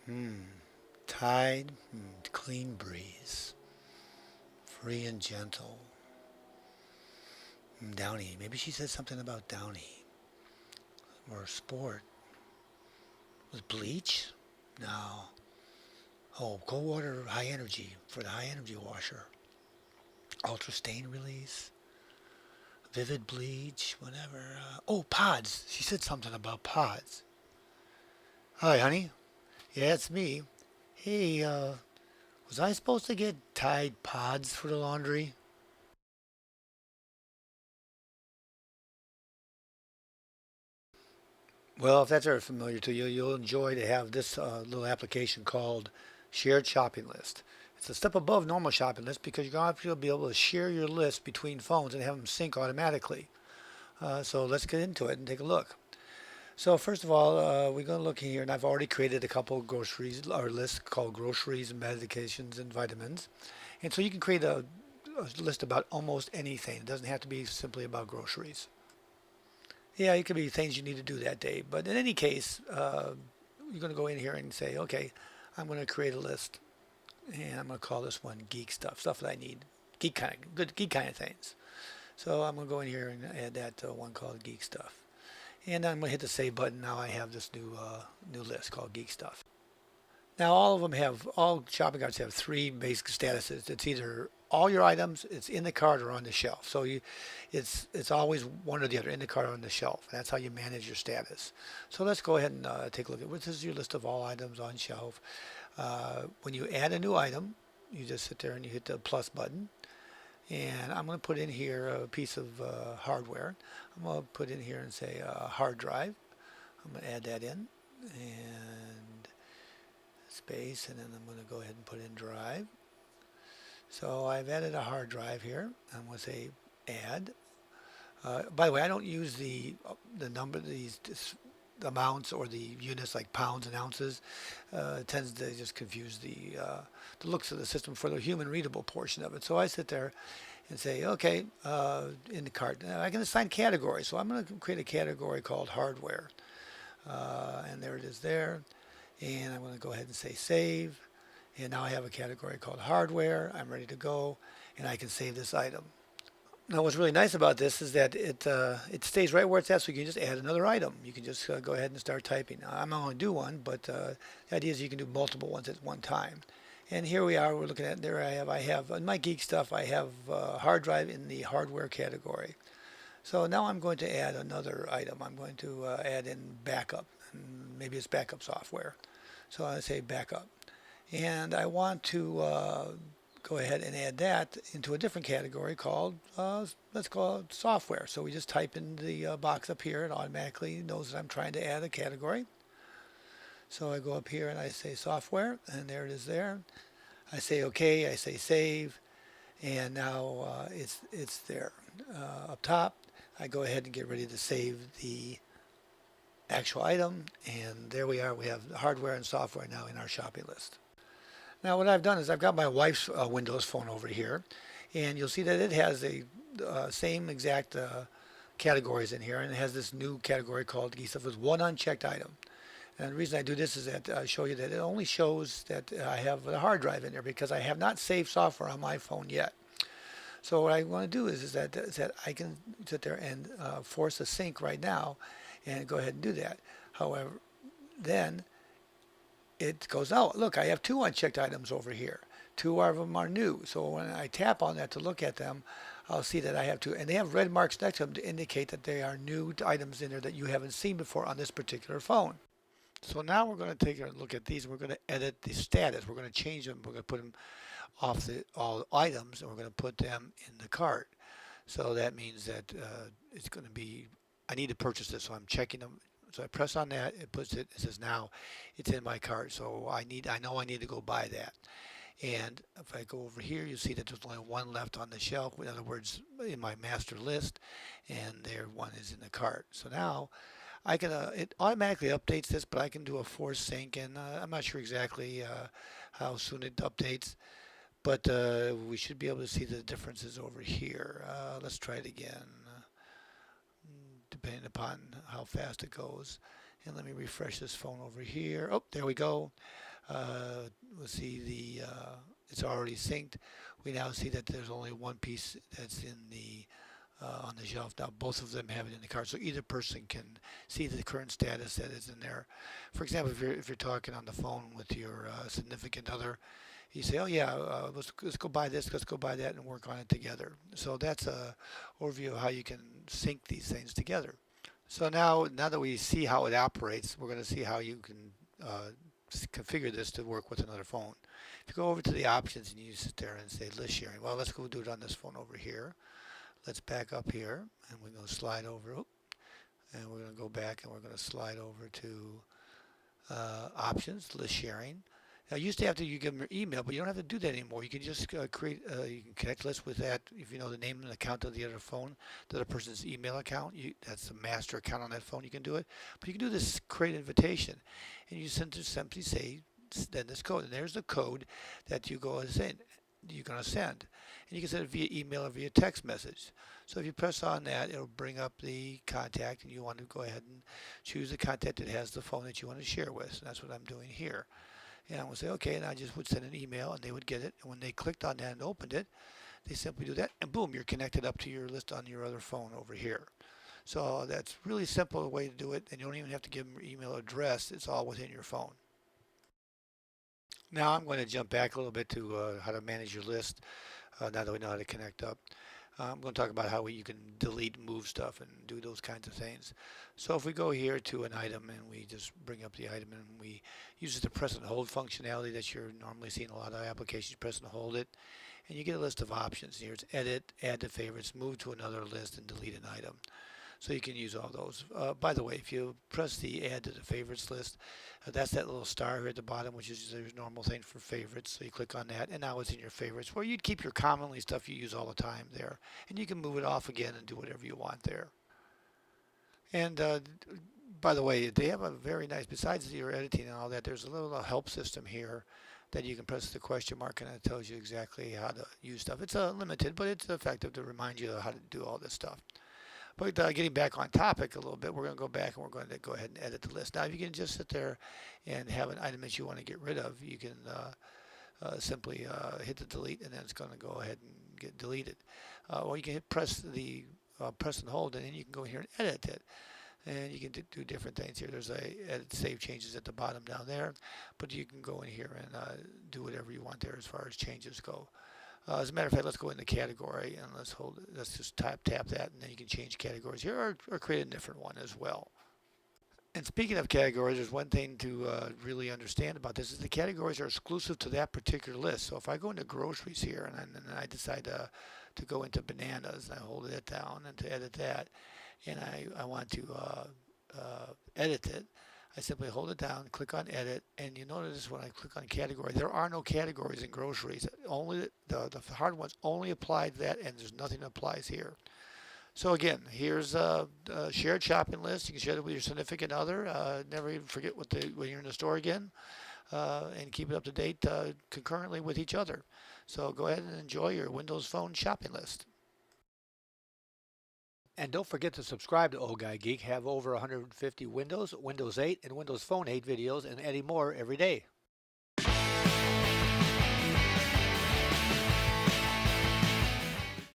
Hmm. Tide, clean breeze, free and gentle. Downy. Maybe she said something about Downy or sport. Was bleach? No. Oh, cold water, high energy for the high energy washer. Ultra stain release, vivid bleach, whatever. Oh, pods. She said something about pods. Hi, honey. Yeah, it's me. Hey, was I supposed to get Tide pods for the laundry? Well, if that's ever familiar to you, you'll enjoy to have this little application called Shared Shopping List. It's a step above normal shopping list because you're going to be able to share your list between phones and have them sync automatically. So let's get into it and take a look. So first of all, we're going to look here, and I've already created a couple of groceries or lists called groceries and medications and vitamins. And so you can create a list about almost anything. It doesn't have to be simply about groceries. Yeah, it could be things you need to do that day. But in any case, you're going to go in here and say, okay, I'm going to create a list, and I'm going to call this one geek stuff, stuff that I need, geek kind of good, geek kind of things. So I'm going to go in here and add that to one called geek stuff, and I'm going to hit the save button. Now I have this new list called geek stuff. Now all shopping carts have three basic statuses. It's either all your items, it's in the cart or on the shelf. It's always one or the other, in the cart or on the shelf. That's how you manage your status. So let's go ahead and take a look at this is your list of all items on shelf. When you add a new item, you just sit there and you hit the plus button. And I'm going to put in here a piece of hardware. I'm going to put in here and say hard drive. I'm going to add that in. And space, and then I'm going to go ahead and put in drive. So I've added a hard drive here. I'm going to say add. By the way, I don't use the number these amounts or the units like pounds and ounces. It tends to just confuse the looks of the system for the human readable portion of it. So I sit there and say, okay, in the cart. Now I can assign categories. So I'm going to create a category called hardware. And there it is there. And I'm going to go ahead and say save. And now I have a category called hardware. I'm ready to go, and I can save this item. Now, what's really nice about this is that it stays right where it's at, so you can just add another item. You can just go ahead and start typing. Now, I'm not going to do one, but the idea is you can do multiple ones at one time. And here we are. We're looking at there. I have in my geek stuff. I have hard drive in the hardware category. So now I'm going to add another item. I'm going to add in backup, and maybe it's backup software. So I say backup. And I want to go ahead and add that into a different category called, let's call it software. So we just type in the box up here. It automatically knows that I'm trying to add a category. So I go up here and I say software, and there it is there. I say OK, I say save, and now it's there. Up top, I go ahead and get ready to save the actual item, and there we are. We have hardware and software now in our shopping list. Now what I've done is I've got my wife's Windows phone over here, and you'll see that it has the same exact categories in here, and it has this new category called geek stuff with one unchecked item. And the reason I do this is that I show you that it only shows that I have a hard drive in there because I have not saved software on my phone yet. So what I want to do is that I can sit there and force a sync right now and go ahead and do that. However, then it goes, oh, look, I have two unchecked items over here. Two of them are new. So when I tap on that to look at them, I'll see that I have two. And they have red marks next to them to indicate that they are new items in there that you haven't seen before on this particular phone. So now we're going to take a look at these. We're going to edit the status. We're going to change them. We're going to put them off all items, and we're going to put them in the cart. So that means that it's going to be, I need to purchase this, so I'm checking them. So I press on that, it puts it, it says now it's in my cart. So I know I need to go buy that. And if I go over here, you see that there's only one left on the shelf. In other words, in my master list, and there one is in the cart. So now I can, it automatically updates this, but I can do a force sync, and I'm not sure exactly how soon it updates, but we should be able to see the differences over here. Let's try it again, depending upon how fast it goes. And let me refresh this phone over here. Oh, there we go. We'll see it's already synced. We now see that there's only one piece that's in the on the shelf. Now both of them have it in the cart, so either person can see the current status that is in there. For example, if you're talking on the phone with your significant other, you say, "Oh yeah, let's go buy this, let's go buy that, and work on it together." So that's a overview of how you can sync these things together. So now that we see how it operates, we're going to see how you can uh, configure this to work with another phone. If you go over to the options and you sit there and say list sharing, well, let's go do it on this phone over here. Let's back up here and we're going to slide over, and we're going to go back and we're going to slide over to options, list sharing. Now, you used to have to you give them your email, but you don't have to do that anymore. You can just you can connect lists with that if you know the name and account of the other phone, the other person's email account. That's the master account on that phone. You can do it, but you can do this create invitation, and you simply say send this code, and there's the code that you go and send. You're going to send, and you can send it via email or via text message. So if you press on that, it'll bring up the contact, and you want to go ahead and choose the contact that has the phone that you want to share with. And that's what I'm doing here. And I would say, okay, and I just would send an email and they would get it. And when they clicked on that and opened it, they simply do that and boom, you're connected up to your list on your other phone over here. So that's really simple way to do it, and you don't even have to give them your email address. It's all within your phone. Now I'm going to jump back a little bit to how to manage your list now that we know how to connect up. I'm going to talk about how you can delete, move stuff, and do those kinds of things. So if we go here to an item and we just bring up the item and we use the press and hold functionality that you're normally seeing in a lot of applications, press and hold it, and you get a list of options. Here's edit, add to favorites, move to another list, and delete an item. So you can use all those. By the way, if you press the add to the favorites list, that's that little star here at the bottom, which is the normal thing for favorites. So you click on that, and now it's in your favorites, where you'd keep your commonly stuff you use all the time there. And you can move it off again and do whatever you want there. And by the way, they have a very nice, besides your editing and all that, there's a little help system here that you can press the question mark and it tells you exactly how to use stuff. It's limited, but it's effective to remind you how to do all this stuff. But getting back on topic a little bit, we're going to go back and we're going to go ahead and edit the list. Now, if you can just sit there and have an item that you want to get rid of, you can simply hit the delete, and then it's going to go ahead and get deleted. Or you can press and hold, and then you can go here and edit it. And you can do different things here. There's a edit save changes at the bottom down there, but you can go in here and do whatever you want there as far as changes go. As a matter of fact, let's go into category and let's just tap that, and then you can change categories here or create a different one as well. And speaking of categories, there's one thing to really understand about this is the categories are exclusive to that particular list. So if I go into groceries here and I decide to go into bananas, and I hold it down and to edit that, and I want to edit it, I simply hold it down, click on edit, and you notice when I click on category, there are no categories in groceries. Only the hard ones only apply to that, and there's nothing that applies here. So again, here's a shared shopping list. You can share it with your significant other. Never even forget when you're in the store again, and keep it up to date concurrently with each other. So go ahead and enjoy your Windows Phone shopping list. And don't forget to subscribe to Old Guy Geek. Have over 150 Windows, Windows 8, and Windows Phone 8 videos, and adding more every day.